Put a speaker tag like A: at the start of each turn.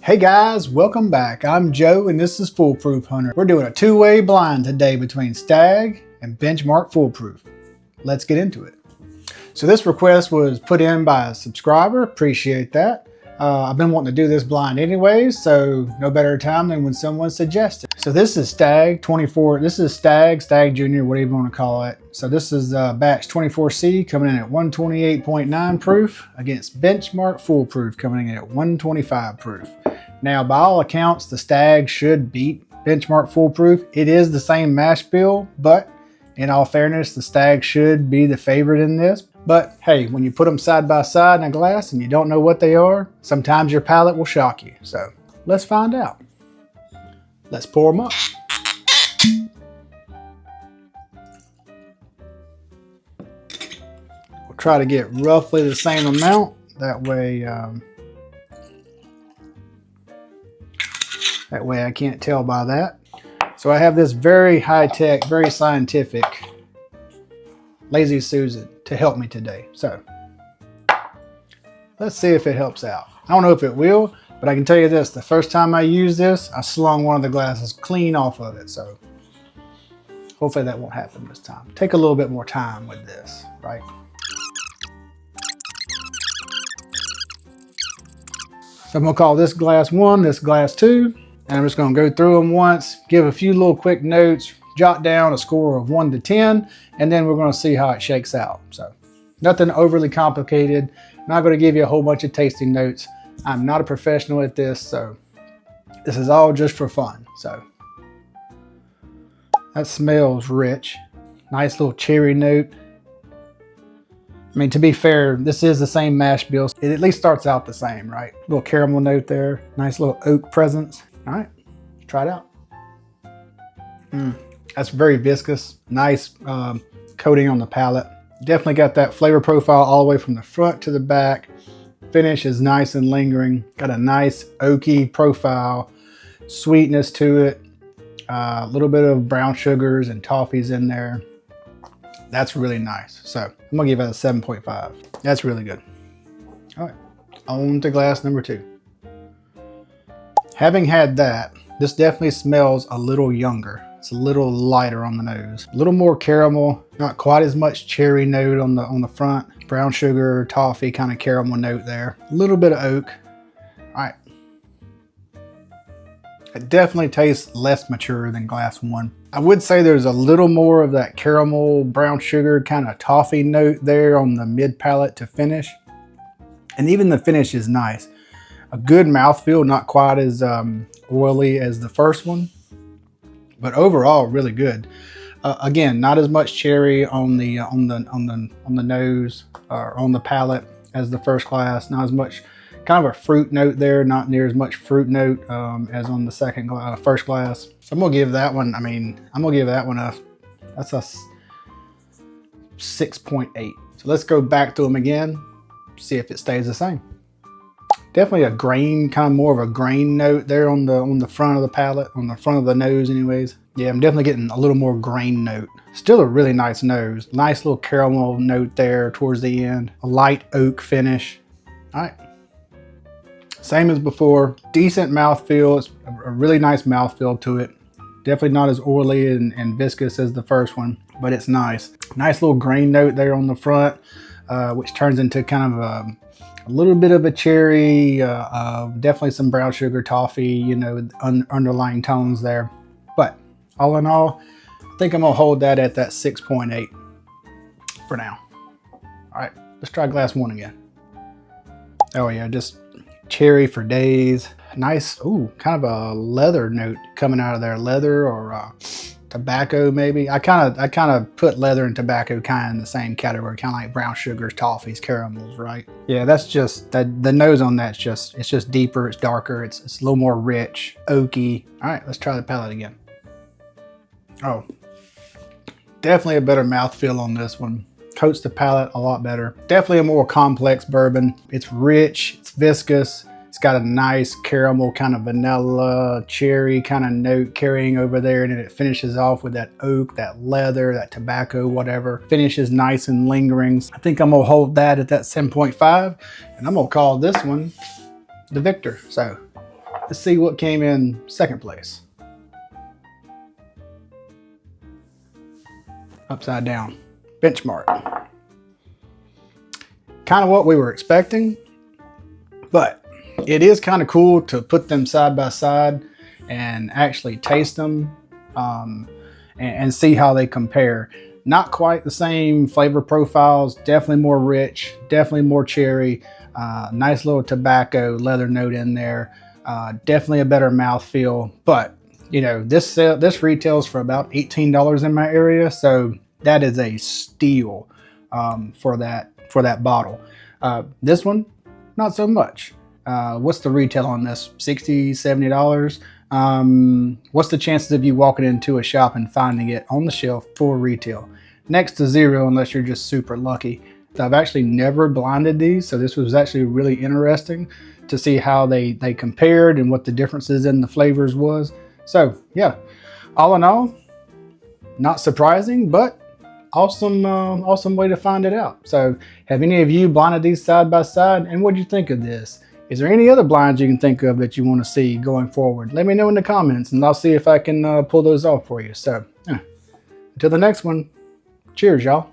A: Hey guys, welcome back. I'm Joe and this is Foolproof Hunter. We're doing a two-way blind today between Stagg and Benchmark Full Proof. Let's get into it. So this request was put in by a subscriber. Appreciate that. I've been wanting to do this blind anyways, so no better time than when someone suggested. So this is Stagg 24. This is Stagg Junior, whatever you want to call it. So this is batch 24C coming in at 128.9 proof against Benchmark Full Proof coming in at 125 proof. Now, by all accounts, the Stagg should beat Benchmark Full Proof. It is the same mash bill, but in all fairness, the Stagg should be the favorite in this. But hey, when you put them side by side in a glass and you don't know what they are, sometimes your palate will shock you. So let's find out. Let's pour them up. We'll try to get roughly the same amount. That way I can't tell by that. So I have this very high-tech, very scientific Lazy Susan to help me today. So let's see if it helps out. I don't know if it will, but I can tell you this, the first time I used this, I slung one of the glasses clean off of it. So hopefully that won't happen this time. Take a little bit more time with this, right? So I'm gonna call this glass 1, this glass 2. And I'm just going to go through them once, give a few little quick notes, jot down a score of 1 to 10, and then we're going to see how it shakes out. So nothing overly complicated. I'm not going to give you a whole bunch of tasting notes. I'm not a professional at this, so this is all just for fun. So that smells rich. Nice little cherry note. I mean, to be fair, this is the same mash bill. It at least starts out the same, right? Little caramel note there. Nice little oak presence. All right, try it out. That's very viscous. Nice coating on the palate. Definitely got that flavor profile all the way from the front to the back. Finish is nice and lingering. Got a nice oaky profile. Sweetness to it. A little bit of brown sugars and toffees in there. That's really nice. So I'm gonna give it a 7.5. That's really good. All right, on to glass number 2. Having had that, this definitely smells a little younger. It's a little lighter on the nose. A little more caramel, not quite as much cherry note on the front. Brown sugar, toffee kind of caramel note there. A little bit of oak. All right. It definitely tastes less mature than glass 1. I would say there's a little more of that caramel, brown sugar kind of toffee note there on the mid palate to finish. And even the finish is nice. A good mouthfeel, not quite as oily as the first one, but overall really good. Again, not as much cherry on the nose or on the palate as the first glass. Not as much, kind of a fruit note there. Not near as much fruit note as on the first glass. So I'm gonna give that one. I'm gonna give that one that's a 6.8. So let's go back to them again, see if it stays the same. Definitely a grain, kind of more of a grain note there on the front of the palate, on the front of the nose anyways. Yeah, I'm definitely getting a little more grain note. Still a really nice nose. Nice little caramel note there towards the end. A light oak finish. All right. Same as before. Decent mouthfeel. It's a really nice mouthfeel to it. Definitely not as oily and viscous as the first one, but it's nice. Nice little grain note there on the front, which turns into kind of a little bit of a cherry, definitely some brown sugar, toffee, you know, underlying tones there. But all in all, I think I'm gonna hold that at that 6.8 for now. All right, let's try glass 1 again. Oh yeah, just cherry for days. Nice, ooh, kind of a leather note coming out of there. Leather or tobacco maybe. I kind of put leather and tobacco kind of in the same category, kind of like brown sugars, toffees, caramels, right? Yeah, that's just the nose on that's just, it's just deeper, it's darker, it's a little more rich, oaky. All right, let's try the palate again. Oh, definitely a better mouthfeel on this one. Coats the palate a lot better. Definitely a more complex bourbon. It's rich, it's viscous. It's got a nice caramel, kind of vanilla, cherry kind of note carrying over there, and then it finishes off with that oak, that leather, that tobacco, whatever. Finishes nice and lingering. I think I'm gonna hold that at that 7.5, and I'm gonna call this one the victor. So Let's see what came in second place. Upside down. Benchmark. Kind of what we were expecting, but it is kind of cool to put them side by side and actually taste them and see how they compare. Not quite the same flavor profiles, definitely more rich, definitely more cherry, nice little tobacco leather note in there, definitely a better mouthfeel. But you know, this retails for about $18 in my area, so that is a steal for that bottle. This one, not so much. What's the retail on this? $60, $70? What's the chances of you walking into a shop and finding it on the shelf for retail? Next to zero, unless you're just super lucky. I've actually never blinded these, so this was actually really interesting to see how they compared and what the differences in the flavors was. So yeah, all in all, not surprising, but awesome way to find it out. So have any of you blinded these side by side, and what do you think of this? Is there any other blinds you can think of that you want to see going forward? Let me know in the comments and I'll see if I can pull those off for you. So until the next one, cheers y'all.